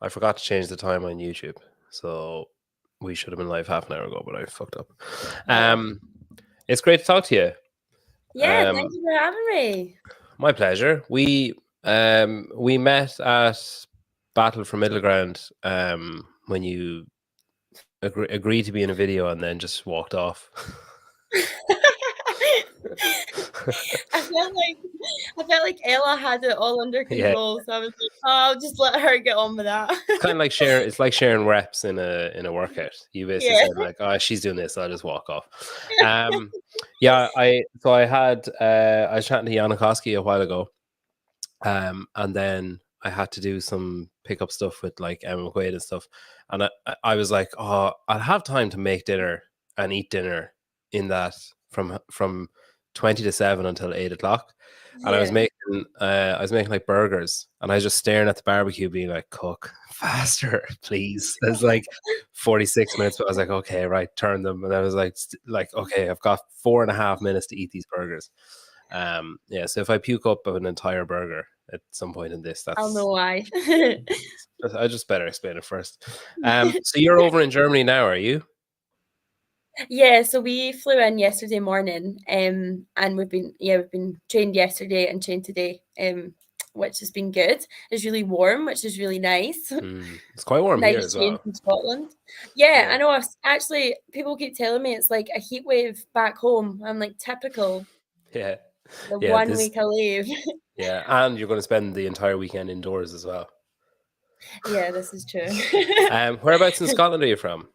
I forgot to change the time on YouTube, so we should have been live half an hour ago, but I fucked up. Oh. It's great to talk to you. Yeah, thank you for having me. My pleasure. We met at Battle for Middle Ground when you agreed to be in a video and then just walked off. I felt like Ella had it all under Yeah, control, so I was like, oh, I'll just let her get on with that. it's kind of like sharing. It's like sharing reps in a workout. You basically Yeah. said like, "Oh, she's doing this, so I'll just walk off." Yeah. I was chatting to Janikowski a while ago, and then I had to do some pickup stuff with like Emma McQuaid and stuff, and I was like, "Oh, I'll have time to make dinner and eat dinner in that from 20 to 7 until 8 o'clock." And Yeah. I was making like burgers, and I was just staring at the barbecue, being like, "Cook faster, please." There's like 46 minutes, but I was like, "Okay, right, turn them." And I was like, "Okay, I've got 4.5 minutes to eat these burgers." Yeah. So if I puke up an entire burger at some point in this, I'll know that's why. I just better explain it first. So you're over in Germany now, are you? Yeah, so we flew in yesterday morning, and we've been trained yesterday and trained today, which has been good. It's really warm, which is really nice. It's quite warm here Nice as change well. from Scotland. Yeah, Yeah. I know. Actually, people keep telling me it's like a heat wave back home. I'm like, typical. Yeah. The Yeah. one week I leave. Yeah. And you're going to spend the entire weekend indoors as well. Yeah, this is true. Whereabouts in Scotland are you from?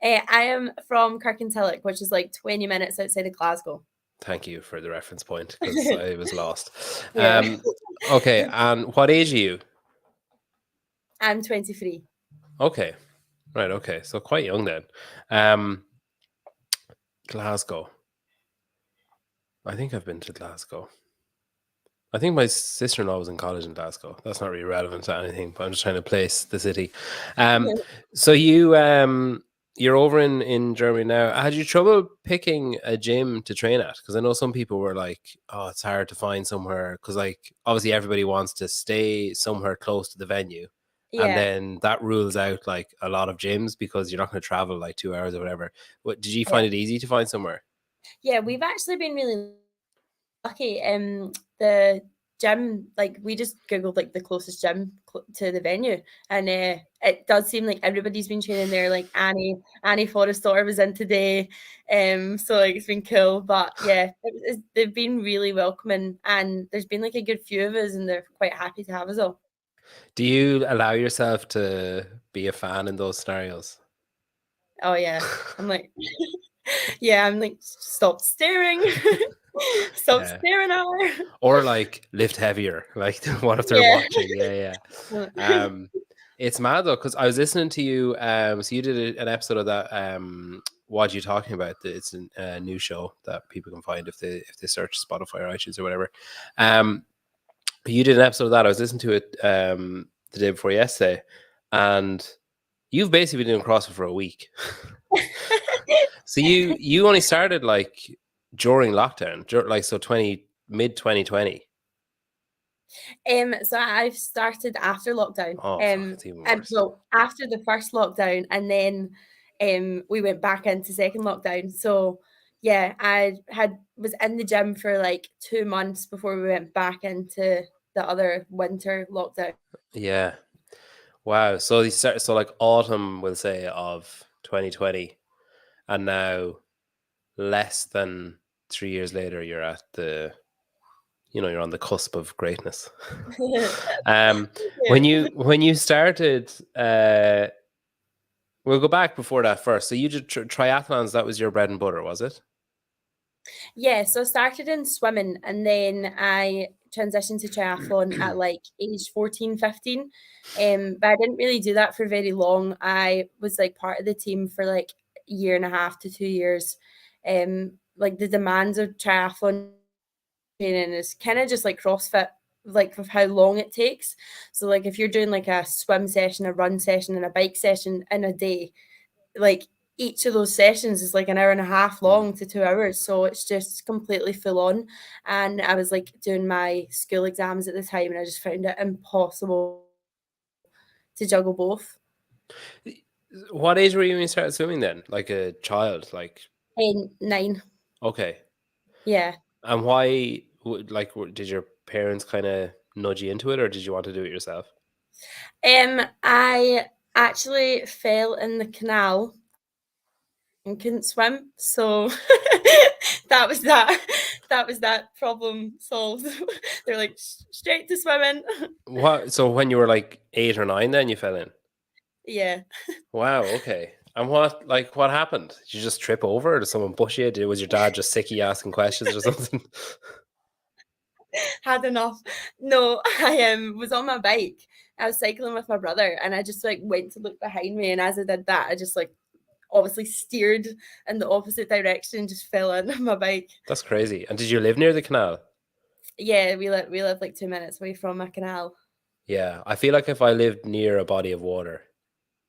I am from Kirkintilloch, which is like 20 minutes outside of Glasgow. Thank you for the reference point because I was lost. Yeah, Okay. And what age are you? I'm 23. Okay. Right. Okay. So quite young then. Um, Glasgow. I think I've been to Glasgow. I think my sister-in-law was in college in Glasgow. That's not really relevant to anything, but I'm just trying to place the city. So you're over in Germany now. Had you trouble picking a gym to train at? Because I know some people were like, "Oh, it's hard to find somewhere." Because like obviously everybody wants to stay somewhere close to the venue, and Yeah, then that rules out like a lot of gyms because you're not going to travel like 2 hours or whatever. What did you yeah, find it easy to find somewhere? yeah. We've actually been really lucky. The gym, like we just googled like the closest gym to the venue, and it does seem like everybody's been training there. Like Annie Forrestor was in today, so like it's been cool. But yeah, they've been really welcoming, and there's been like a good few of us, and they're quite happy to have us all. Do you allow yourself to be a fan in those scenarios? Oh yeah, I'm like, yeah, I'm like, stop staring, stop Yeah. staring at her. Or like lift heavier. Like what if they're Yeah. watching? Yeah, yeah. It's mad though, because I was listening to you. So you did an episode of that. What are you talking about? It's a new show that people can find if they search Spotify or iTunes or whatever. Um, you did an episode of that. I was listening to it the day before yesterday, and you've basically been doing CrossFit for a week. So you only started like during lockdown, like so mid 2020. So I've started after lockdown. Oh fuck, it's even And worse. well, after the first lockdown, and then we went back into second lockdown. So yeah, I was in the gym for like 2 months before we went back into the other winter lockdown. Yeah. Wow. So so like autumn, we'll say, of 2020, and now less than 3 years later, you're on the cusp of greatness. um, Yeah. when you started, we'll go back before that first. So you did triathlons. That was your bread and butter, was it? Yeah, so I started in swimming, and then I transitioned to triathlon at like age 14, 15. But I didn't really do that for very long. I was like part of the team for like a year and a half to 2 years. Like the demands of triathlon training is kind of just like CrossFit, like with how long it takes. So like if you're doing like a swim session, a run session, and a bike session in a day, like each of those sessions is like an hour and a half Mm. long to 2 hours. So it's just completely full on. And I was like doing my school exams at the time, and I just found it impossible to juggle both. What age were you when you started swimming then? Like a child? Like, And 9. okay. Yeah. And why, like, did your parents kind of nudge you into it, or did you want to do it yourself? I actually fell in the canal and couldn't swim, so that was that. That was that problem solved. They're like straight to swimming. What? So when you were like 8 or 9, then you fell in. Yeah. Wow. Okay. And what happened? Did you just trip over? Did someone push you? Was your dad just sick of you asking questions or something? Had enough. No, I was on my bike. I was cycling with my brother, and I just like went to look behind me, and as I did that, I just like obviously steered in the opposite direction and just fell in my bike. That's crazy. And did you live near the canal? Yeah, we live like 2 minutes away from a canal. Yeah. I feel like if I lived near a body of water,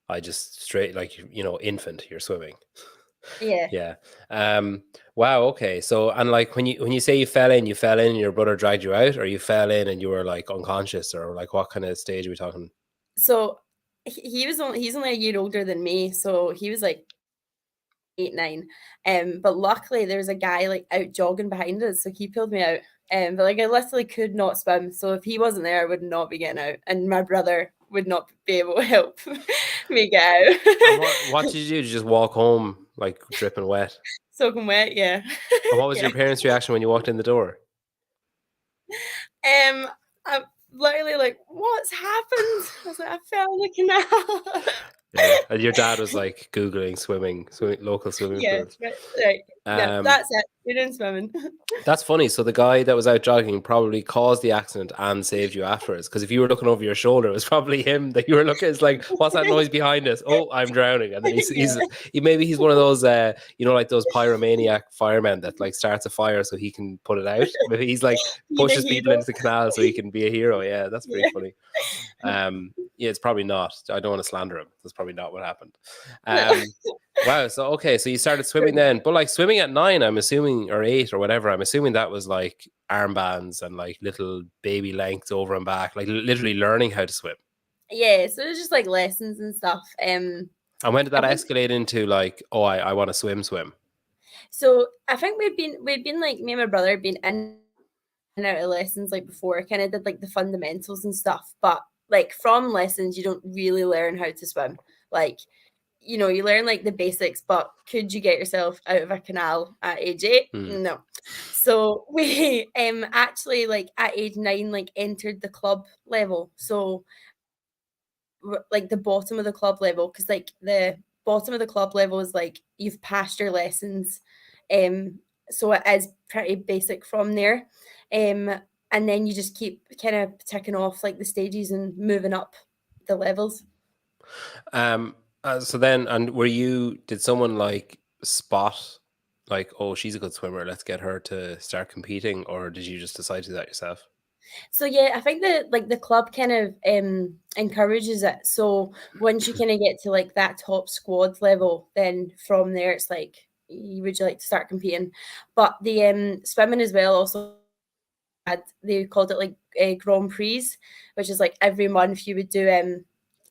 I just straight like infant, you're swimming. Yeah. Yeah. Wow, okay. So and like when you say you fell in and your brother dragged you out, or you fell in and you were like unconscious, or like what kind of stage are we talking? So he's only a year older than me, so he was like 8, 9. But luckily there was a guy like out jogging behind us, so he pulled me out. But like I literally could not swim, so if he wasn't there, I would not be getting out, and my brother would not be able to help me get And out. what did you do? Did you just walk home like dripping wet? Soaking wet, yeah. And what was Yeah. your parents' reaction when you walked in the door? I'm literally like, what's happened? I was like, I fell in the canal. Yeah. And your dad was like Googling swimming local swimming Yeah, pools. right. No, Um, that's it. We're done swimming. That's funny. So the guy that was out jogging probably caused the accident and saved you afterwards. Because if you were looking over your shoulder, it was probably him that you were looking. It's like, what's that noise behind us? Oh, I'm drowning. And then Yeah, maybe he's one of those like those pyromaniac firemen that like starts a fire so he can put it out. Maybe he's like being a pushes people hero. into the canal so he can be a hero. Yeah, that's pretty Yeah. funny. Yeah, it's probably not. I don't want to slander him. That's probably not what happened. No. Wow. So okay, so you started swimming then, but like swimming at 9, I'm assuming, or 8 or whatever. I'm assuming that was like armbands and like little baby lengths over and back, like literally learning how to swim. Yeah, so it was just like lessons and stuff. And when did I that think escalate into like, oh, I want to swim? so. I think we'd been like me and my brother had been in and out of lessons like before. Kind of did like the fundamentals and stuff, but like from lessons, you don't really learn how to swim. Like you learn like the basics, but could you get yourself out of a canal at age 8? Hmm. No. So we actually like at age 9 like entered the club level. So like the bottom of the club level, because like the bottom of the club level is like you've passed your lessons. Um so it is pretty basic from there. Um and then you just keep kind of ticking off like the stages and moving up the levels. Um. So then, and did someone like spot, like, oh, she's a good swimmer, let's get her to start competing, or did you just decide to do that yourself? So yeah, I think that like the club kind of encourages it. So once you kind of get to like that top squad level, then from there it's like would you like to start competing? But the swimming as well also they called it like Grand Prix, which is like every month you would do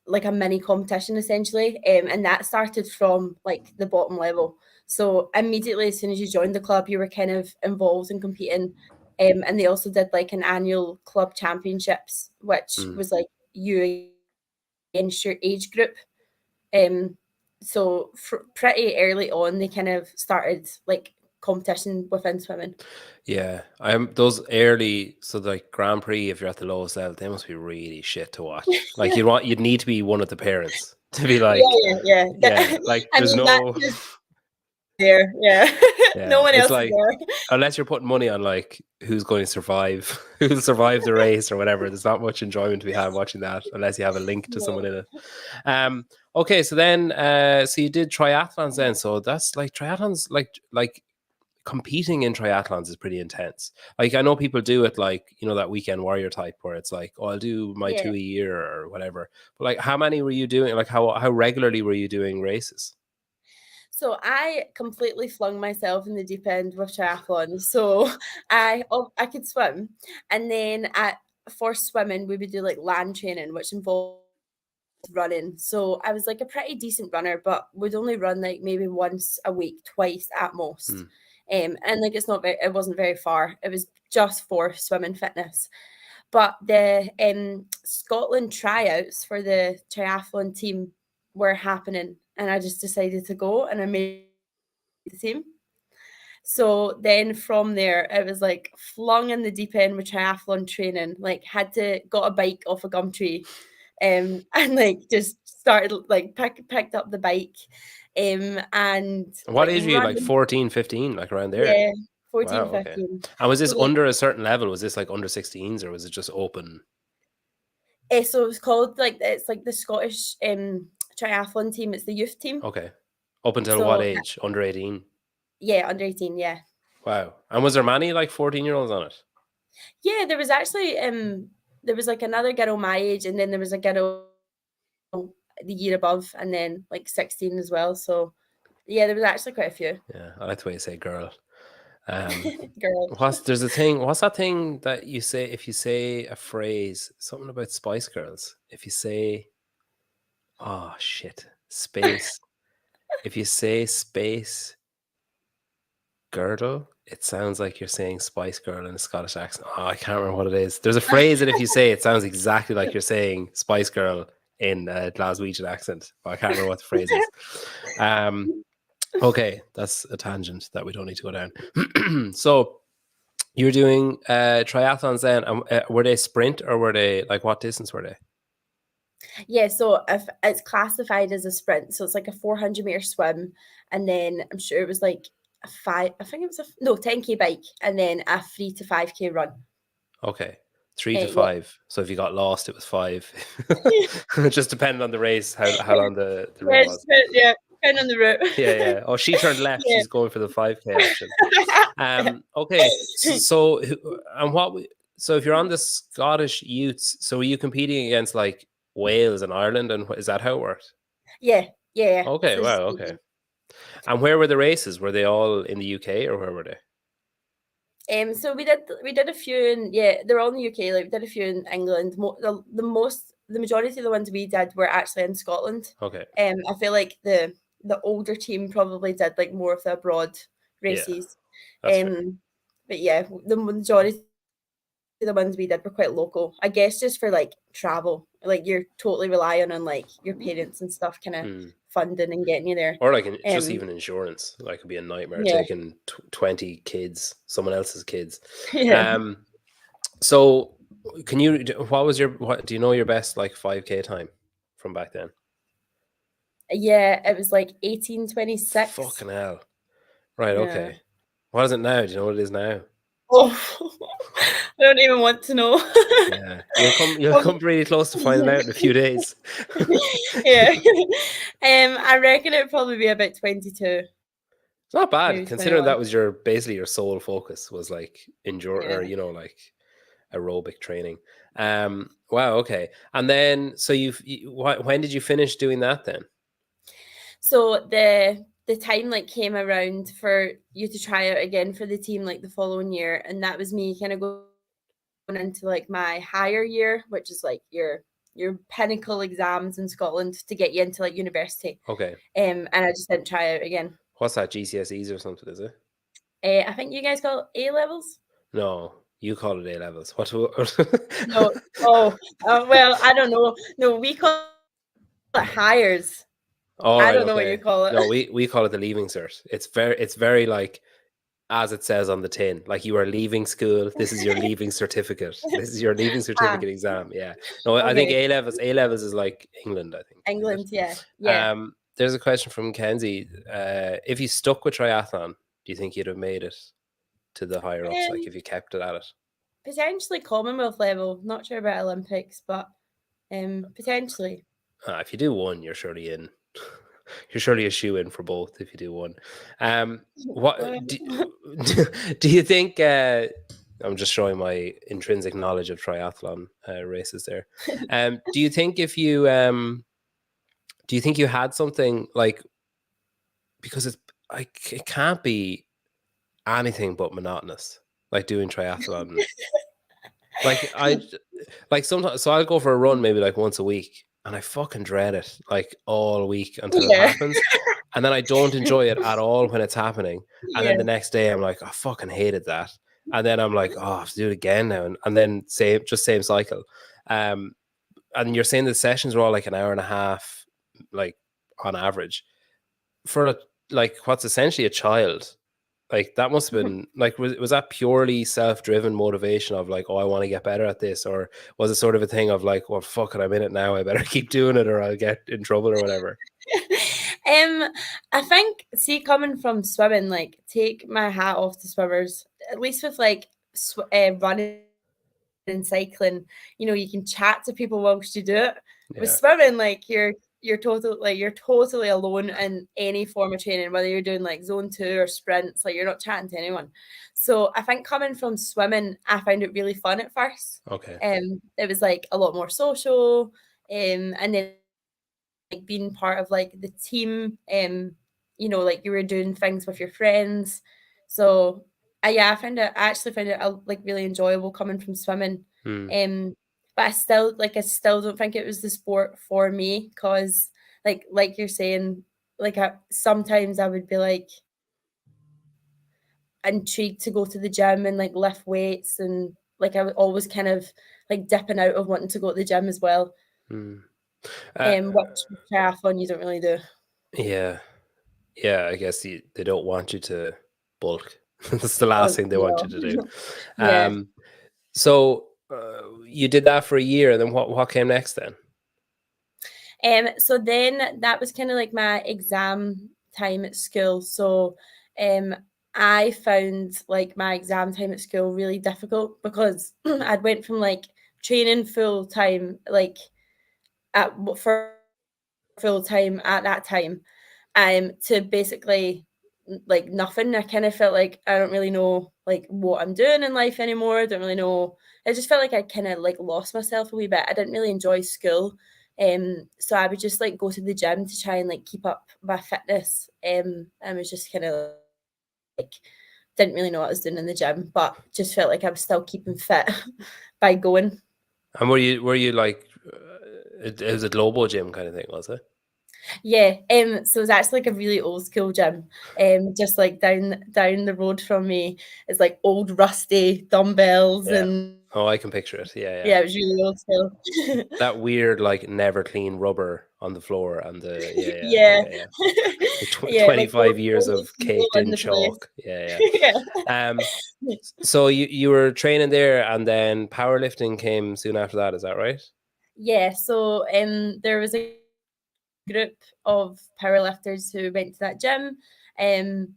like a mini competition essentially, and that started from like the bottom level. So immediately as soon as you joined the club, you were kind of involved in competing, and they also did like an annual club championships, which Hmm. was like you against your age group. Um, so pretty early on, they kind of started like competition within swimming. Yeah, I'm those early, so like Grand Prix, if you're at the lowest level, they must be really shit to watch. Like you'd need to be one of the parents to be like, Yeah, yeah, yeah, yeah. like I there's mean, that no, is there. Yeah, no yeah, one it's else is like there. unless you're putting money on like who's going to survive, who'll survive the race or whatever. There's not much enjoyment to be had watching that unless you have a link to someone No. in it. Okay, so then, so you did triathlons then. So that's like triathlons, like competing in triathlons is pretty intense. Like I know people do it like, that weekend warrior type where it's like, oh, I'll do my Yeah. 2 a year or whatever. But like how many were you doing? Like how regularly were you doing races? So I completely flung myself in the deep end with triathlon. So I could swim, and then for swimming we would do like land training, which involved running. So I was like a pretty decent runner, but would only run like maybe once a week, twice at most. And like it wasn't very far. It was just for swimming fitness. But the Scotland tryouts for the triathlon team were happening, and I just decided to go, and I made the team. So then from there, it was like flung in the deep end with triathlon training. Like got a bike off a gum tree, and like just started like picked up the bike, and What like age were you? Like running. 14, 15, like around there? Yeah, Wow, 14, okay. 15. And was So this like, under a certain level? Was this like under 16s or was it just open? so it was called like it's like the Scottish triathlon team. It's the youth team. Okay. Up until what So age? Under 18? yeah, under 18. Yeah. Wow. And was there many like 14-year-olds on it? Yeah, there was actually there was like another girl my age, and then there was a girl the year above, and then like 16 as well. So yeah, there was actually quite a few. Yeah, I like the way you say girl. Girl. There's a thing, what's that thing that you say if you say a phrase, something about Spice Girls? If you say, oh shit, space. If you say space girdle, it sounds like you're saying Spice Girl in a Scottish accent. Oh, I can't remember what it is. There's a phrase that if you say it sounds exactly like you're saying Spice Girl in a Glaswegian accent. But I can't remember what the phrase is. Okay, that's a tangent that we don't need to go down. So you're doing triathlons then, and were they sprint or were they like what distance were they? Yeah, so if it's classified as a sprint, so it's like a 400-meter swim, and then I'm sure it was like a 10K bike, and then a 3 to 5K run. Okay, 3 to Yeah. 5. So if you got lost, it was 5. It just depended on the race, how long the Yeah, route was. yeah, kind on the route. Yeah. Oh, she turned left. Yeah. She's going for the 5K option. Okay. So if you're on the Scottish youths, so are you competing against like Wales and Ireland, and is that how it worked? Yeah. Okay. So Wow. Okay. And where were the races? Were they all in the UK or where were they? So we did a few in they're all in the UK. Like we did a few in England. The majority of the ones we did were actually in Scotland. Okay. I feel like the older team probably did like more of the abroad races. That's fair. But yeah, the majority of the ones we did were quite local. I guess just for like travel, like you're totally relying on like your parents and stuff, kind of funding and getting you there. Or like just even insurance, like it'd be a nightmare taking 20 kids, someone else's kids. Yeah. So do you know your best like 5K time from back then? Yeah, it was like 18:26. Fucking hell. Right, Yeah. okay. What is it now? Do you know what it is now? Oh, I don't even want to know. Yeah, you'll come pretty close to finding out in a few days. Yeah. I reckon it'd probably be about 22. It's not bad, Maybe considering 21. that was basically your sole focus was like or like aerobic training. Wow, okay. And then so when did you finish doing that then? So the time like came around for you to try out again for the team like the following year, and that was me kind of going into like my higher year, which is like your pinnacle exams in Scotland to get you into like university. Okay. And I just didn't try out again. What's that, GCSEs or something, is it? I think you guys call it A levels. No, you call it A levels. What? No. Oh, well, I don't know. No, we call it hires. Oh, I don't know what you call it. No, we call it the leaving cert. It's very like as it says on the tin, like you are leaving school. This is your leaving certificate. This is your leaving certificate exam. Yeah. No, okay. I think A levels is like England, I think. England, yeah. There's a question from Kenzie. If you stuck with triathlon, do you think you'd have made it to the higher ups? Like if you kept it at it? Potentially Commonwealth level. Not sure about Olympics, but potentially. If you do one, you're surely in. You're surely a shoe in for both if you do one. What do you think? I'm just showing my intrinsic knowledge of triathlon races there. Do you think if you do you think you had something like, because it can't be anything but monotonous, like doing triathlon. Like sometimes, so I'll go for a run maybe like once a week, and I fucking dread it like all week until it Yeah. happens. And then I don't enjoy it at all when it's happening. And then Yeah. the next day I'm like, I fucking hated that. And then I'm like, oh, I have to do it again now. And then same cycle. Um, and you're saying the sessions were all like an hour and a half, like on average for like what's essentially a child. Like that must have been like was that purely self-driven motivation of like, oh, I want to get better at this, or was it sort of a thing of like, well, fuck it, I'm in it now, I better keep doing it or I'll get in trouble or whatever? I think, see, coming from swimming, like, take my hat off to swimmers. At least with like running and cycling, you can chat to people whilst you do it. With Yeah. swimming, like you're totally alone in any form of training, whether you're doing like zone 2 or sprints, like you're not chatting to anyone. So I think coming from swimming, I found it really fun at first. Okay. It was like a lot more social, and then like being part of like the team, like you were doing things with your friends. So yeah, I actually found it like really enjoyable coming from swimming. Hmm. Um, but I still don't think it was the sport for me, because like you're saying, like sometimes I would be like intrigued to go to the gym and like lift weights, and like I was always kind of like dipping out of wanting to go to the gym as well. Hmm. Uh, Which with triathlon you don't really do. yeah. Yeah, I guess they don't want you to bulk. That's the last Oh, thing they want no. you to do. Yeah. So you did that for a year, and then what came next then? So then that was kind of like my exam time at school. So um I found like my exam time at school really difficult, because I'd went from like training full time, like at for full time at that time, to basically like nothing. I kind of felt like I don't really know like what I'm doing in life anymore. I don't really know. I just felt like I kind of like lost myself a wee bit. I didn't really enjoy school. So I would just like go to the gym to try and like keep up my fitness. And was just kind of like didn't really know what I was doing in the gym, but just felt like I was still keeping fit by going. And were you like it was a Globo gym kind of thing, was it? Yeah, so it's actually like a really old school gym, just like down the road from me. It's like old rusty dumbbells, Yeah. and Oh, I can picture it. Yeah, yeah. yeah, it was really old school. That weird like never clean rubber on the floor and the yeah, Yeah. okay, yeah. The Yeah, like 25 years old of school caked in in the place. chalk. Yeah, Yeah. yeah. So you were training there, and then powerlifting came soon after that, is that right? Yeah, so there was a group of powerlifters who went to that gym, and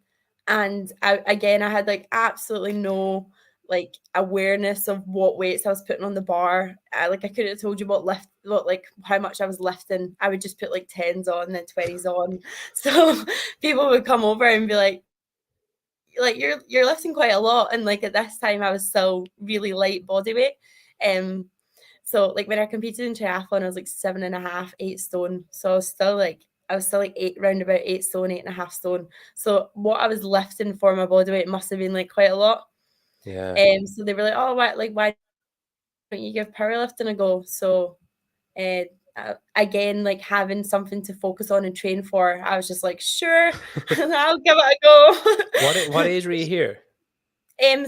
I had like absolutely no like awareness of what weights I was putting on the bar. I couldn't have told you what like how much I was lifting. I would just put like tens on, then 20s on. So people would come over and be like you're lifting quite a lot, and like at this time I was still really light body weight. Um, so like when I competed in triathlon, I was like 7.5, 8 stone. So I was still like round about 8 stone, 8.5 stone. So what I was lifting for my body weight must have been like quite a lot. Yeah. So they were like, oh, why don't you give powerlifting a go? So uh, again, like having something to focus on and train for, I was just like, sure, I'll give it a What go. age were you here?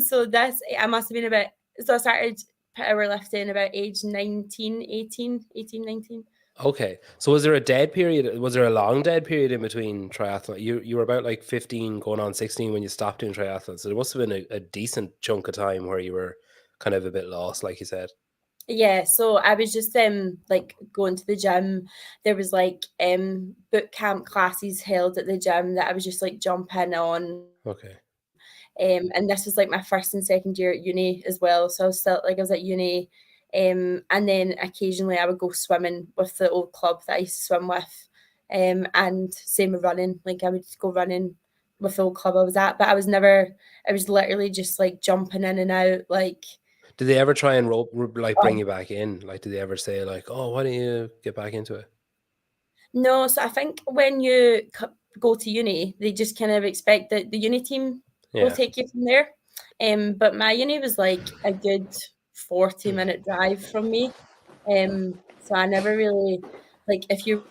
So this I must have been about so I started powerlifting about age 19, 18, 19. Okay. So was there a dead period? Was there a long dead period in between triathlon? You were about like 15 going on 16 when you stopped doing triathlon. So there must have been a decent chunk of time where you were kind of a bit lost, like you said. Yeah, so I was just like going to the gym. There was like boot camp classes held at the gym that I was just like jumping on. Okay. And this was like my first and second year at uni as well. So I was at uni. And then occasionally I would go swimming with the old club that I used to swim with. And same with running. Like I would go running with the old club I was at, but I was literally just like jumping in and out. Like, Did they ever try and like bring oh, you back in? Like, did they ever say like, "Oh, why don't you get back into it?" no, so I think when you go to uni, they just kind of expect that the uni team will Yeah. take you from there. But my uni was like a good 40-minute drive from me. So I never really like if you're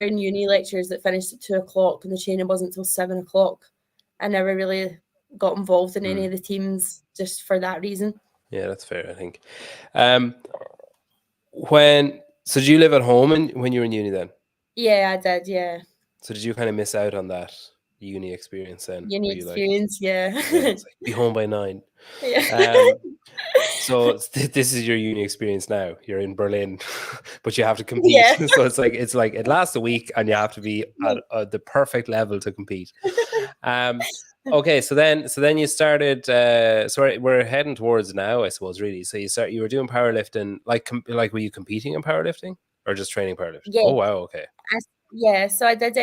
in uni lectures that finished at 2 o'clock and the training wasn't until 7 o'clock. I never really got involved in any of the teams just for that reason. Yeah, that's fair, I think. So did you live at home when you were in uni then? Yeah, I did, yeah. So did you kind of miss out on that uni experience then? Uni Were you like, experience, yeah. it's like be home by 9. Yeah. So this is your uni experience now. You're in Berlin, but you have to compete. Yeah. So it's like it lasts a week, and you have to be at the perfect level to compete. Okay, so then you started. So we're heading towards now, I suppose. Really, so you were doing powerlifting. Like were you competing in powerlifting or just training powerlifting? Yeah. Oh wow, okay. Yeah, so I did.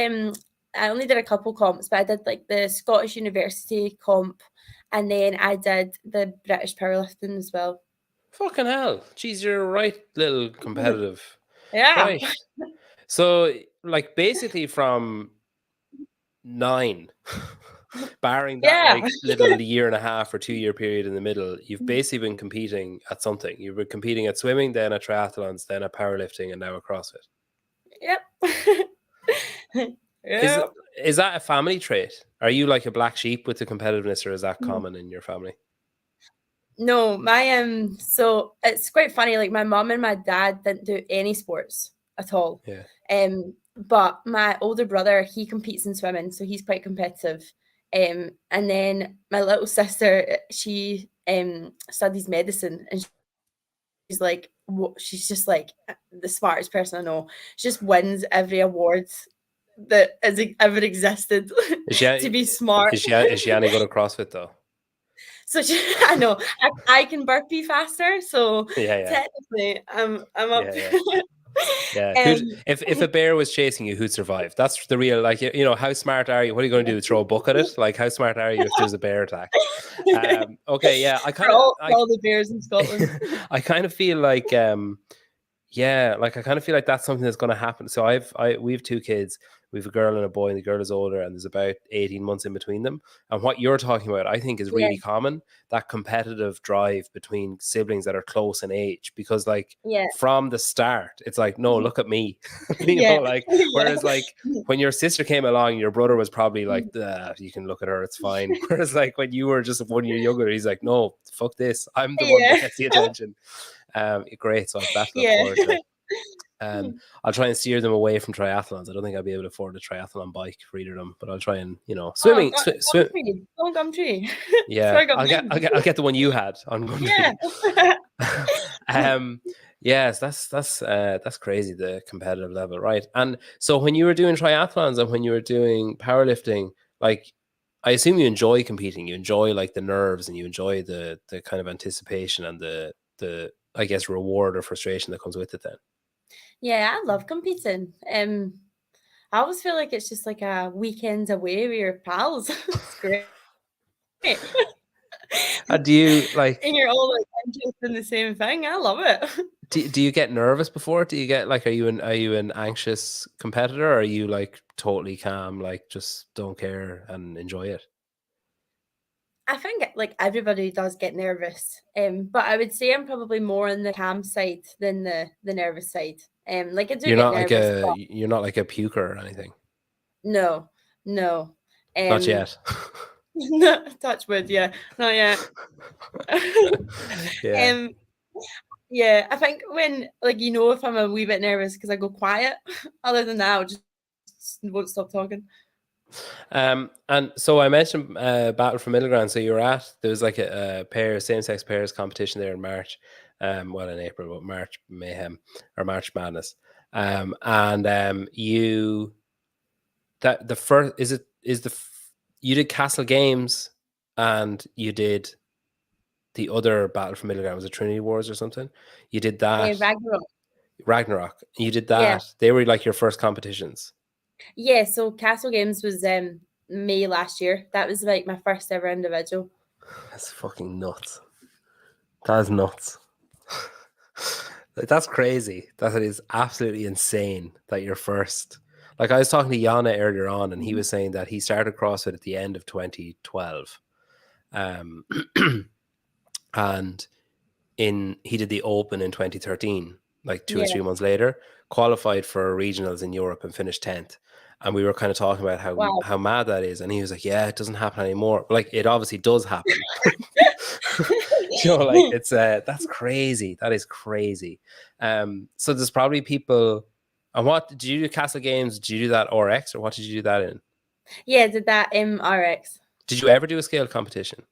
I only did a couple comps, but I did like the Scottish University comp, and then I did the British powerlifting as well. Fucking hell, jeez, you're right, little competitive. Yeah. Right. So like basically from 9, barring that Yeah. like little year and a half or 2-year period in the middle, you've basically been competing at something. You've been competing at swimming, then at triathlons, then at powerlifting, and now at CrossFit. Yep. Yep. Is that a family trait? Are you like a black sheep with the competitiveness, or is that common in your family? No, my so it's quite funny. Like my mom and my dad didn't do any sports at all. Yeah. But my older brother, he competes in swimming, so he's quite competitive. And then my little sister, she studies medicine, and she's like, she's just like the smartest person I know. She just wins every award that has ever existed to be smart. Is she any good at CrossFit though? So I know I can burpee faster, so Yeah. technically I'm up. Yeah. If a bear was chasing you, who'd survive? That's the real, like, how smart are you? What are you going to do? Throw a book at it? Like, how smart are you if there's a bear attack? Okay, yeah. all the bears in Scotland. I kind of feel like I kind of feel like that's something that's going to happen. So we have 2 kids. We have a girl and a boy, and the girl is older, and there's about 18 months in between them. And what you're talking about, I think, is really common, that competitive drive between siblings that are close in age, because from the start, it's like, no, look at me. Whereas like when your sister came along, your brother was probably like, you can look at her, it's fine. Whereas like when you were just 1 year younger, he's like, no, fuck this. I'm the one that gets the attention. Great. So that's look forward to. I'll try and steer them away from triathlons. I don't think I'll be able to afford a triathlon bike for either of them, but I'll try and swimming. Don't come tree. Yeah, I'll get the one you had on Gumtree. Yes, that's crazy, the competitive level, right? And so when you were doing triathlons and when you were doing powerlifting, like, I assume you enjoy competing. You enjoy like the nerves, and you enjoy the kind of anticipation and the I guess reward or frustration that comes with it then. Yeah, I love competing. I always feel like it's just like a weekend away with your pals. It's great. Do you like? And you're all like interested in the same thing. I love it. Do you get nervous before? Do you get like? Are you an anxious competitor? Or are you like totally calm, like just don't care and enjoy it? I think like everybody does get nervous, but I would say I'm probably more on the calm side than the nervous side. Like I do get nervous. You're not like a puker or anything. No. Not yet. No, touch wood, yeah, not yet. Yeah, I think when if I'm a wee bit nervous because I go quiet. Other than that, I just won't stop talking. And so I mentioned Battle for Middle Ground. So there was like a same-sex pairs competition there in March, well in April, but March Mayhem or March Madness. You did Castle Games, and you did the other Battle for Middle Ground. Was it Trinity Wars or something? You did that. Ragnarok. You did that. Yeah. They were like your first competitions. Yeah, so Castle Games was May last year. That was like my first ever individual. That's fucking nuts. That is nuts. That's crazy. That is absolutely insane that you're first. Like, I was talking to Yana earlier on, and he was saying that he started CrossFit at the end of 2012. And he did the Open in 2013. like 2 or 3 Yeah. months later, qualified for regionals in Europe and finished 10th. And we were kind of talking about Wow. how mad that is. And he was like, yeah, it doesn't happen anymore. But like, it obviously does happen. Like it's that's crazy. That is crazy. So there's probably people. And what did you do? Castle Games? Did you do that RX, or what did you do that in? Yeah, I did that RX. Did you ever do a scale competition?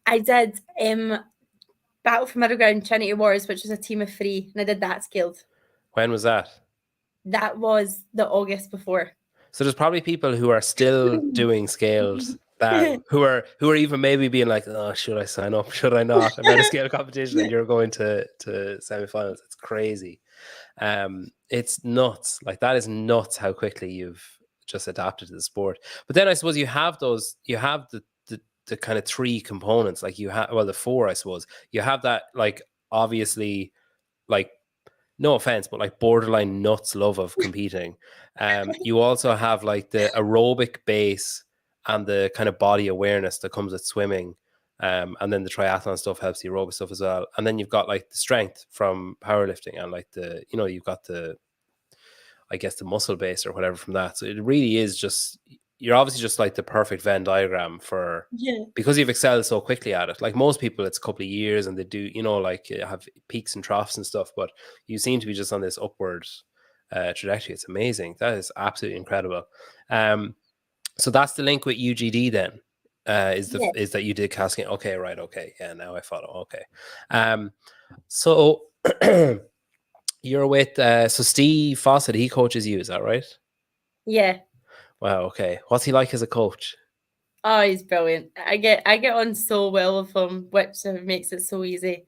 I did Battle for Middle Ground Trinity Wars, which was a team of 3, and I did that scaled. When was that? That was the August before. So there's probably people who are still doing scaled now, who are even maybe being like, oh, should I sign up? Should I not? I'm at a scale competition, and you're going to semifinals. It's crazy. It's nuts. Like that is nuts how quickly you've just adapted to the sport. But then I suppose you have the kind of 3 components. Like you have, well, the 4, I suppose. You have that, like, obviously, like, no offense, but like borderline nuts love of competing. You also have like the aerobic base and the kind of body awareness that comes with swimming. And then the triathlon stuff helps the aerobic stuff as well. And then you've got like the strength from powerlifting and like you've got I guess the muscle base or whatever from that. So it really is just, you're obviously just like the perfect Venn diagram for, Yeah. because you've excelled so quickly at it. Like most people, it's a couple of years and they do, like have peaks and troughs and stuff, but you seem to be just on this upward trajectory. It's amazing. That is absolutely incredible. So that's the link with UGD then. Is that you did casting? Okay, right. Okay, yeah. Now I follow. Okay, so you're with so Steve Fawcett. He coaches you, is that right? Yeah. Wow. Okay. What's he like as a coach? Oh, he's brilliant. I get on so well with him, which makes it so easy.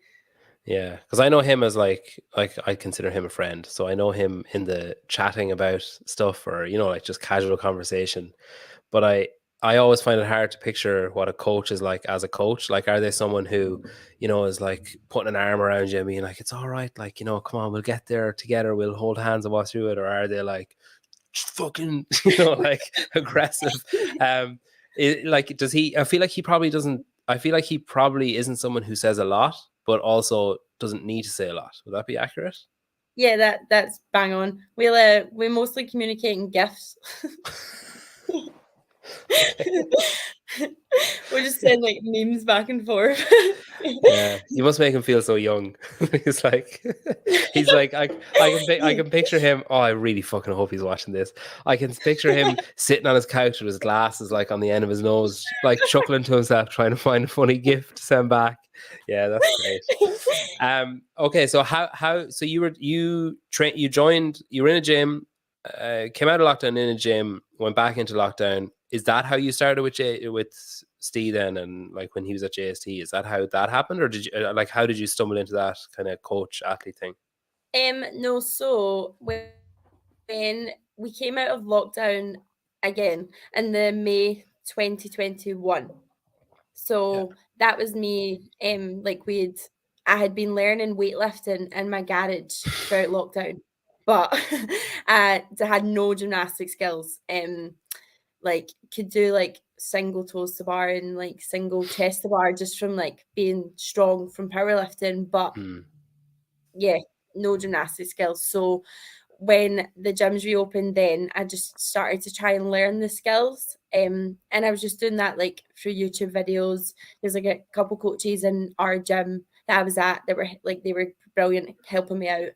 Yeah, because I know him as like I consider him a friend. So I know him in the chatting about stuff, or like just casual conversation. But I always find it hard to picture what a coach is like as a coach. Like, are they someone who, is like putting an arm around you and being like, it's all right, like, come on, we'll get there together, we'll hold hands and walk through it? Or are they like fucking, like aggressive? Does he, I feel like he probably doesn't, I feel like he probably isn't someone who says a lot, but also doesn't need to say a lot. Would that be accurate? Yeah, that's bang on. We mostly communicate in GIFs. We're just sending like memes back and forth. Yeah, you must make him feel so young. He's like, I can picture him. Oh, I really fucking hope he's watching this. I can picture him sitting on his couch with his glasses like on the end of his nose, like chuckling to himself, trying to find a funny gift to send back. Yeah, that's great. Okay, so so you were you were in a gym, came out of lockdown in a gym, went back into lockdown. Is that how you started with Steve then, and like when he was at JST? Is that how that happened, or did you how did you stumble into that kind of coach athlete thing? No, so when we came out of lockdown again in the May 2021. Yeah. So that was me, I had been learning weightlifting in my garage throughout lockdown, but I had no gymnastic skills. Like could do like single toes to bar and like single chest to bar just from like being strong from powerlifting, but Hmm. yeah, no gymnastic skills. So when the gyms reopened, then I just started to try and learn the skills. And I was just doing that like through YouTube videos. There's like a couple coaches in our gym that I was at that were like, they were brilliant helping me out.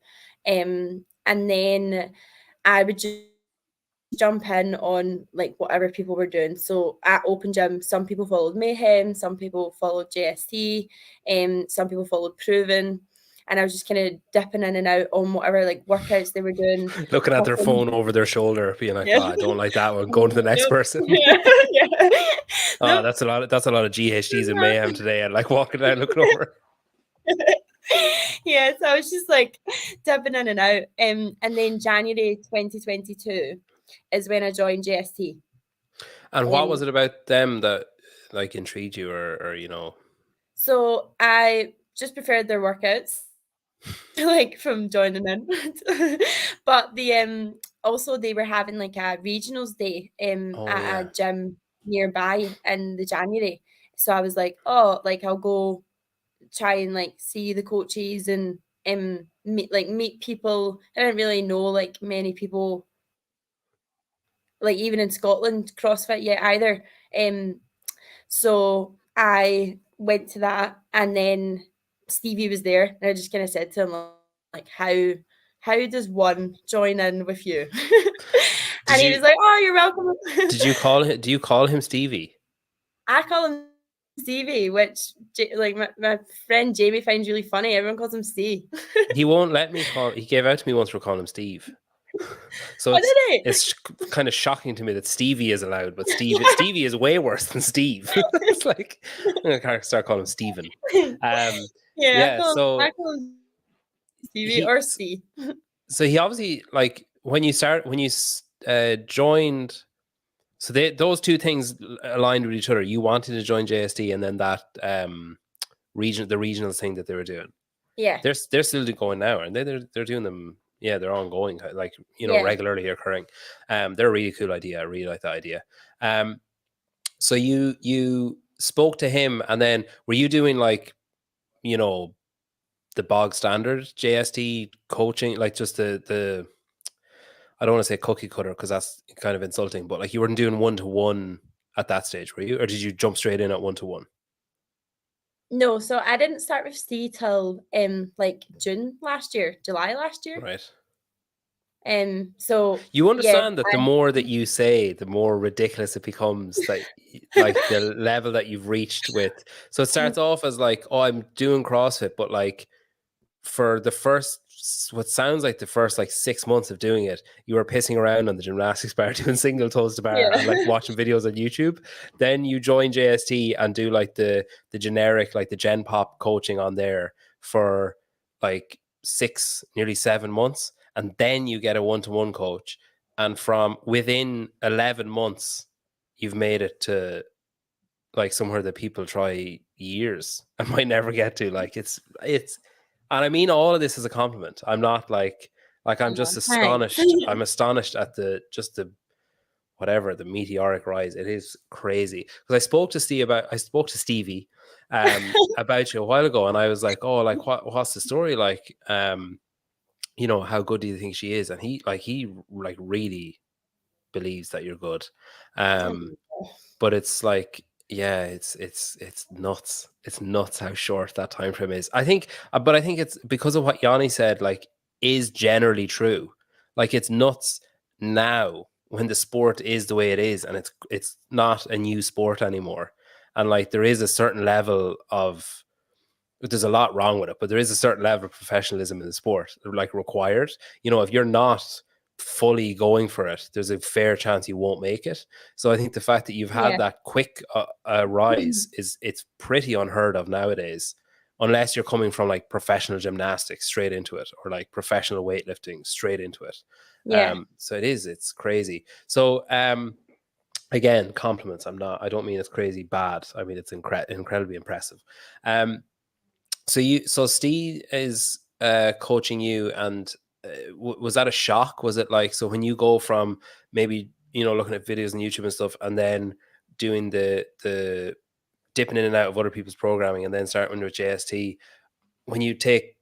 And then I would just jump in on like whatever people were doing. So at Open Gym, some people followed Mayhem, some people followed JST, some people followed Proven. And I was just kind of dipping in and out on whatever like workouts they were doing. Looking at their phone over their shoulder, being like, Yeah. "Oh, I don't like that one." Going to the next person. Yeah. Oh, that's a lot. That's a lot of GHDs and mayhem today, and like walking down, looking over. Yeah, so I was just like dipping in and out. And then January 2022 is when I joined JST. And what was it about them that like intrigued you, or? So I just preferred their workouts, like from joining in. But also they were having like a regionals day Oh at a yeah. gym nearby in the January. So I was like, oh, like I'll go try and like see the coaches and meet people. I didn't really know like many people, like even in Scotland, CrossFit yet either. So I went to that, and then Stevie was there, and I just kind of said to him like, how does one join in with you? Did And he you was like, oh, you're welcome. did you call him? Do you call him Stevie? I call him Stevie, which like my friend Jamie finds really funny. Everyone calls him Steve. He won't let me call. He gave out to me once for calling him Steve. So Oh, did he? it's kind of shocking to me that Stevie is allowed, but Stevie is way worse than Steve. It's like I'm gonna start calling him Steven. Yeah, Yeah. So I call him Stevie he or Steve. so he obviously like when you joined. So those two things aligned with each other. You wanted to join JSD, and then that the regional thing that they were doing. Yeah, They're still going now, and they're doing them. Yeah, they're ongoing, like yeah. regularly occurring. They're a really cool idea. I really like that idea. So you spoke to him, and then were you doing like you know the bog standard JST coaching, like just the I don't want to say cookie cutter because that's kind of insulting, but like you weren't doing 1-to-1 at that stage, were you, or did you jump straight in at 1-to-1? No, so I didn't start with Steve till like June last year, July last year. Right. So You yeah, understand that the more that you say, the more ridiculous it becomes, that like the level that you've reached with. So it starts off as like, oh, I'm doing CrossFit, but like for the first, what sounds like the first like 6 months of doing it, you were pissing around on the gymnastics bar, doing single toes to bar, and like yeah, watching videos on YouTube. Then you join JST and do like the generic, like the Gen Pop coaching on there for like nearly 7 months, and then you get a 1-to-1 coach, and from within 11 months, you've made it to like somewhere that people try years and might never get to. Like it's and I mean all of this is a compliment. I'm not like I'm just thanks. astonished. I'm astonished at the whatever the meteoric rise. It is crazy. Because I spoke to Stevie about you a while ago, and I was like, oh, like what's the story like? How good do you think she is? And he really believes that you're good. But it's like, yeah, it's nuts. It's nuts how short that time frame is. But I think it's because of what Yanni said, like, is generally true. Like, it's nuts now when the sport is the way it is, and it's not a new sport anymore. And like, there is a certain level of there's a lot wrong with it, but there is a certain level of professionalism in the sport, like required. If you're not fully going for it, there's a fair chance you won't make it. So I think the fact that you've had Yeah, that quick rise it's pretty unheard of nowadays, unless you're coming from like professional gymnastics straight into it, or like professional weightlifting straight into it. yeah, So it's crazy. So again, compliments. I don't mean it's crazy bad. I mean it's incredibly impressive. So Steve is coaching you, and was that a shock? Was it like, so when you go from maybe looking at videos on YouTube and stuff, and then doing the dipping in and out of other people's programming, and then starting with JST, when you take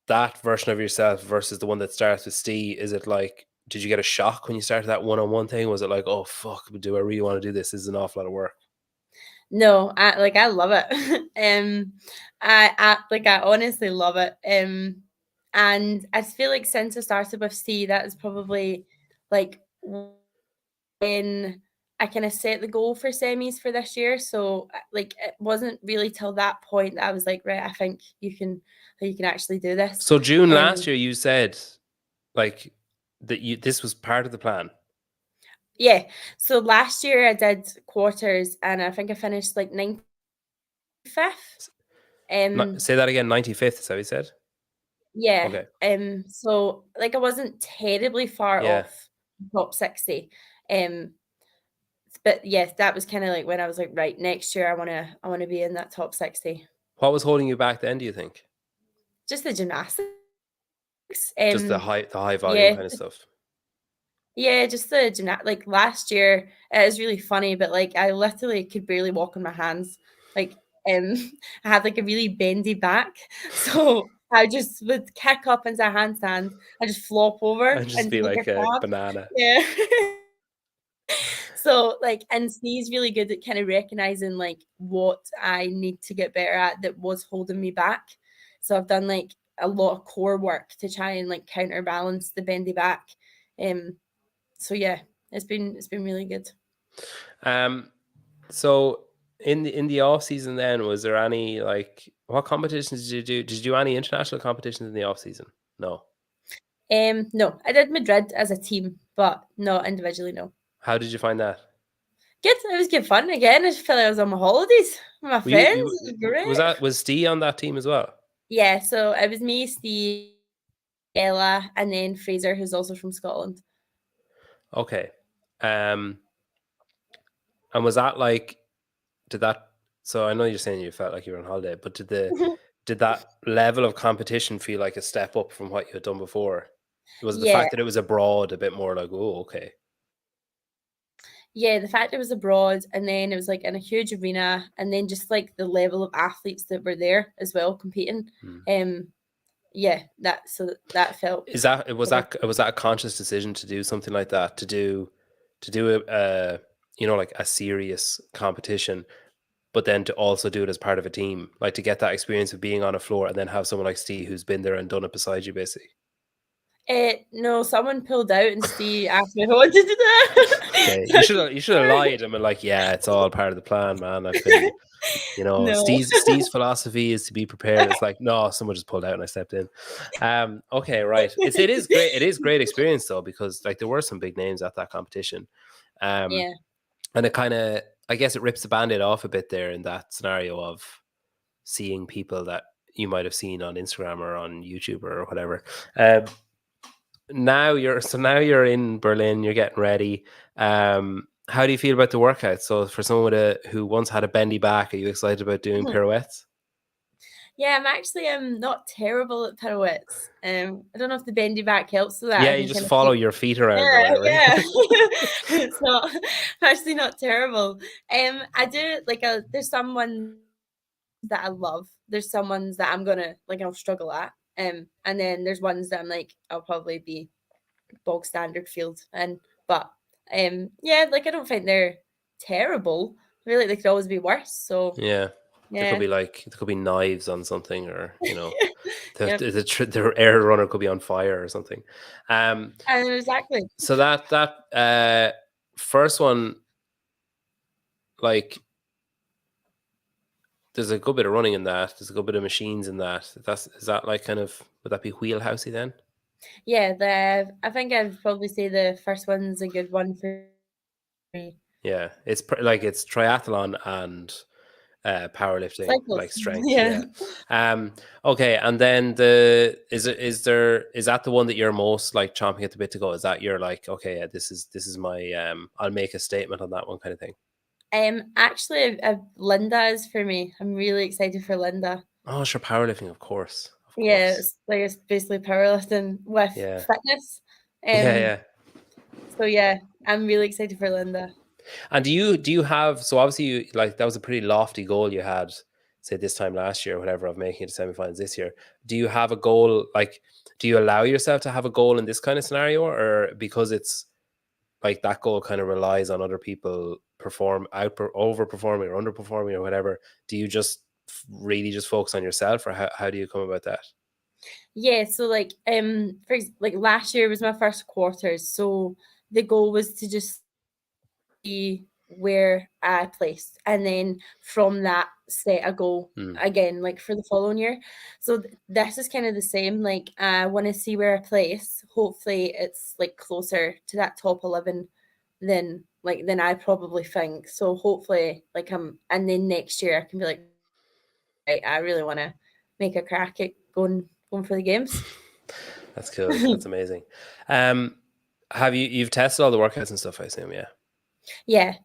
that version of yourself versus the one that starts with Steve, is it like, did you get a shock when you started that one-on-one thing? Was it like, oh fuck, do I really want to do this? This is an awful lot of work. no, I love it. I honestly love it. And I feel like since I started with Steve, that is probably like when I kind of set the goal for semis for this year. So like it wasn't really till that point that I was like, right, I think you can actually do this. So June last Um year, you said like that this was part of the plan. yeah. So last year I did quarters, and I think I finished like 95th. Say that again. 95th is how he said. Yeah. Okay. So like I wasn't terribly far Yeah. off top 60. Um but yes, that was kind of like when I was like, right, next year I want to be in that top 60. What was holding you back then, do you think? Just the gymnastics. Just the high volume Yeah, kind of stuff. yeah, just the like last year it was really funny, but like I literally could barely walk on my hands. Like um I had like a really bendy back. So I just would kick up into a handstand. I just flop over And just and be take a like a crab. banana. Yeah. So like, and Snee's really good at kind of recognizing like what I need to get better at that was holding me back. So I've done like a lot of core work to try and like counterbalance the bendy back. Um so yeah, it's been really good. Um, so in the off season, then was there any like what competitions did you do? Did you do any international competitions in the off season? No. No, I did Madrid as a team, but not individually, no. How did you find that? Good. It was good fun again. I just felt like I was on my holidays with my Were friends. It was was great. that was Steve on that team as well? Yeah, so it was me, Steve, Ella, and then Fraser, who's also from Scotland. Okay. And was that like did that so I know you're saying you felt like you were on holiday, but did that level of competition feel like a step up from what you had done before? Was the Yeah, fact that it was abroad a bit more like, oh, okay. yeah. The fact it was abroad, and then it was like in a huge arena, and then just like the level of athletes that were there as well competing. Hmm. Um, yeah, that felt Is that good. was that a conscious decision to do something like that, to do a you know like a serious competition, but then to also do it as part of a team, like to get that experience of being on a floor and then have someone like Steve who's been there and done it beside you, basically. No, someone pulled out, and Steve asked me if I wanted to do that. Okay, So I was you should have lied and been like, yeah, it's all part of the plan, man. I've been, you know, no. Steve's philosophy is to be prepared. It's like, no, someone just pulled out and I stepped in. Okay, right. It is great. It is great experience though, because like there were some big names at that competition. Um, Yeah. and it kind of, I guess it rips the band-aid off a bit there in that scenario of seeing people that you might have seen on Instagram or on YouTube or whatever. Um, now you're in Berlin, you're getting ready. How do you feel about the workout? So for someone who once had a bendy back, are you excited about doing pirouettes? Yeah, I'm actually not terrible at pirouettes. I don't know if the bendy back helps with that. Yeah, I you can just kind of follow keep. your feet around or Yeah, whatever. yeah. It's not I'm actually not terrible. I do like there's some ones that I love. There's some ones that I'm gonna like I'll struggle at. And then there's ones that I'm like I'll probably be bog standard field. But yeah, like I don't think they're terrible. I feel like they could always be worse. So Yeah, yeah. there could be knives on something, or you know, Yep. the air runner could be on fire or something. Um, And exactly. so that first one, like, there's a good bit of running in that. There's a good bit of machines in that. Is that like kind of would that be wheelhousey then? Yeah, I think I'd probably say the first one's a good one for me. Yeah, it's like it's triathlon and powerlifting, Cycles. like strength. Yeah. Yeah. Okay, and then is that the one that you're most like chomping at the bit to go? Is that you're like, okay, yeah, this is my I'll make a statement on that one kind of thing. Actually, Linda is for me. I'm really excited for Linda. Oh, sure, powerlifting, of course, of Yeah, course. it's like it's basically powerlifting with Yeah, fitness. yeah, Um, yeah. so yeah, I'm really excited for Linda. And do you have so obviously you like that was a pretty lofty goal you had, say this time last year or whatever, of making it to semifinals this year. Do you have a goal like do you allow yourself to have a goal in this kind of scenario, or because it's like that goal kind of relies on other people overperforming or underperforming or whatever, do you just really just focus on yourself, or how do you come about that? Yeah, so like like last year was my first quarter, so the goal was to just see where I placed, and then from that set a goal Hmm. again, like for the following year. So this is kind of the same. Like I want to see where I place. Hopefully, it's like closer to that top 11 than I probably think. So hopefully, like and then next year I can be like, right, I really want to make a crack at going for the games. That's cool. That's amazing. um you've tested all the workouts and stuff, I assume? Yeah. Yeah,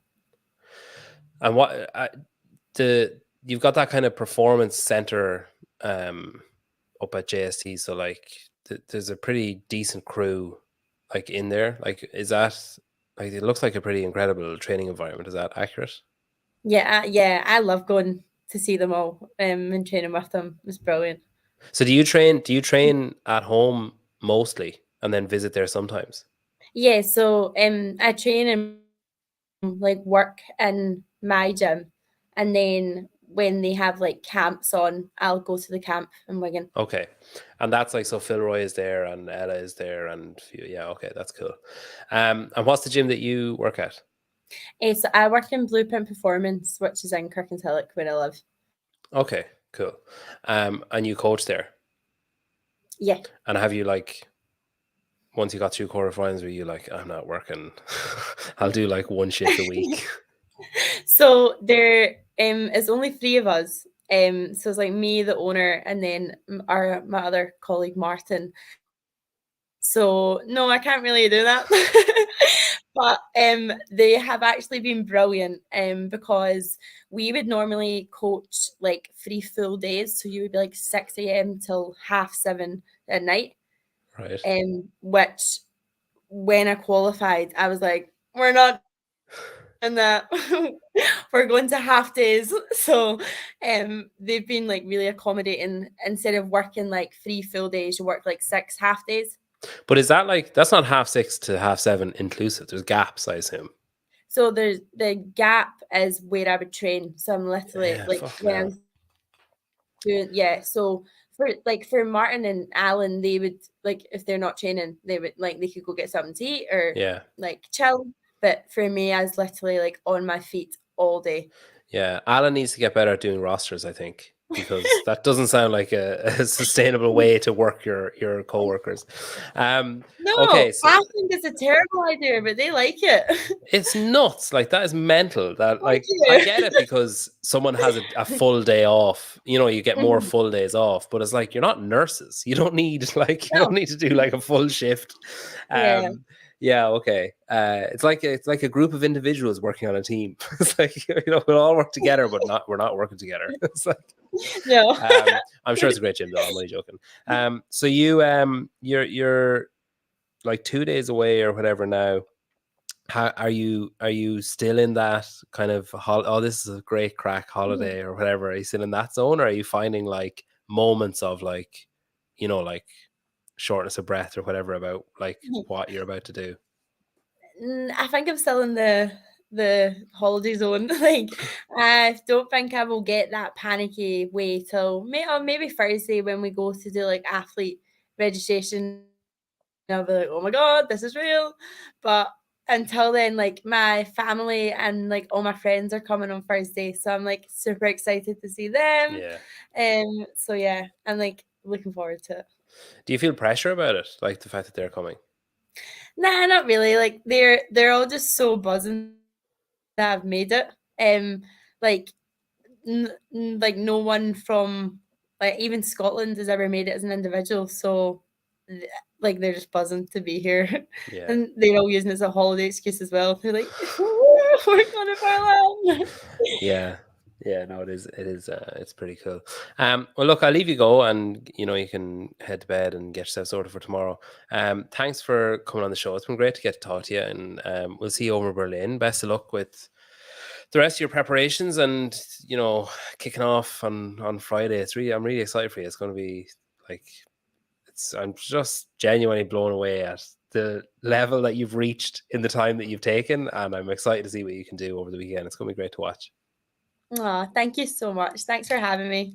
And what the you've got that kind of performance center um up at JST, so like there's a pretty decent crew like in there. Like is that like it looks like a pretty incredible training environment. Is that accurate? yeah, yeah. I love going to see them all and training with them. It's brilliant. So do you train at home mostly and then visit there sometimes? Yeah, so I train and like work in my gym, and then when they have like camps on, I'll go to the camp in Wigan. Okay. And that's like, so Philroy is there and Ella is there and yeah, okay, that's cool. And what's the gym that you work at? So I work in Blueprint Performance, which is in Kirkintilloch where I live. Okay, cool. And you coach there? Yeah. And have you like, once you got through quarterfinals, were you like, I'm not working, I'll do like one shift a week? So there is only three of us. So it's like me, the owner, and then my other colleague Martin. So no, I can't really do that. But they have actually been brilliant because we would normally coach like 3 full days. So you would be like 6 a.m. till 7:30 at night. Right. Which when I qualified, I was like, we're not doing that. We're going to half days. So they've been like really accommodating. Instead of working like 3 full days, you work like 6 half days. But is that like, that's not 6:30 to 7:30 inclusive? There's gaps, I assume. So there's the gap is where I would train. So I'm literally Yeah, like fucking when I hell. was doing so for Martin and Alan, they would like if they're not training, they would like they could go get something to eat or Yeah. like chill. But for me, I was literally like on my feet all day. Yeah. Alan needs to get better at doing rosters, I think, because that doesn't sound like a sustainable way to work your coworkers. Okay, No, so I think it's a terrible idea, but they like it. it's nuts. Like, that is mental. That, Thank like, I you. get it because someone has a full day off. You know, you get more Mhm. full days off, but it's like, you're not nurses. You don't need like, you don't No. need to do like a full shift. Yeah. Yeah, okay. It's like a group of individuals working on a team. It's like, we'll all work together, but we're not working together. It's like, No. I'm sure it's a great gym though. I'm only joking. So you're like 2 days away or whatever now. How are you still in that kind of oh, this is a great crack Mhm. holiday or whatever? Are you still in that zone, or are you finding like moments of like, like shortness of breath or whatever about like what you're about to do? I think I'm still in the holiday zone. Like, I don't think I will get that panicky way till maybe Thursday when we go to do like athlete registration. I'll be like, oh my god, this is real. But until then, like my family and like all my friends are coming on Thursday, so I'm like super excited to see them. Yeah. So yeah, I'm like looking forward to it. Do you feel pressure about it, like the fact that they're coming? Nah, not really. Like they're all just so buzzing that I've made it. Like like no one from like even Scotland has ever made it as an individual. So th- like they're just buzzing to be here, Yeah. and they're all using it as a holiday excuse as well. They're like, we're going to Berlin. Yeah. Yeah, no, it's pretty cool. Well, look, I'll leave you go, and you can head to bed and get yourself sorted for tomorrow. Thanks for coming on the show. It's been great to get to talk to you, and we'll see you over in Berlin. Best of luck with the rest of your preparations, and kicking off on Friday. I'm really excited for you. It's going to be like, I'm just genuinely blown away at the level that you've reached in the time that you've taken, and I'm excited to see what you can do over the weekend. It's going to be great to watch. Aw, thank you so much. Thanks for having me.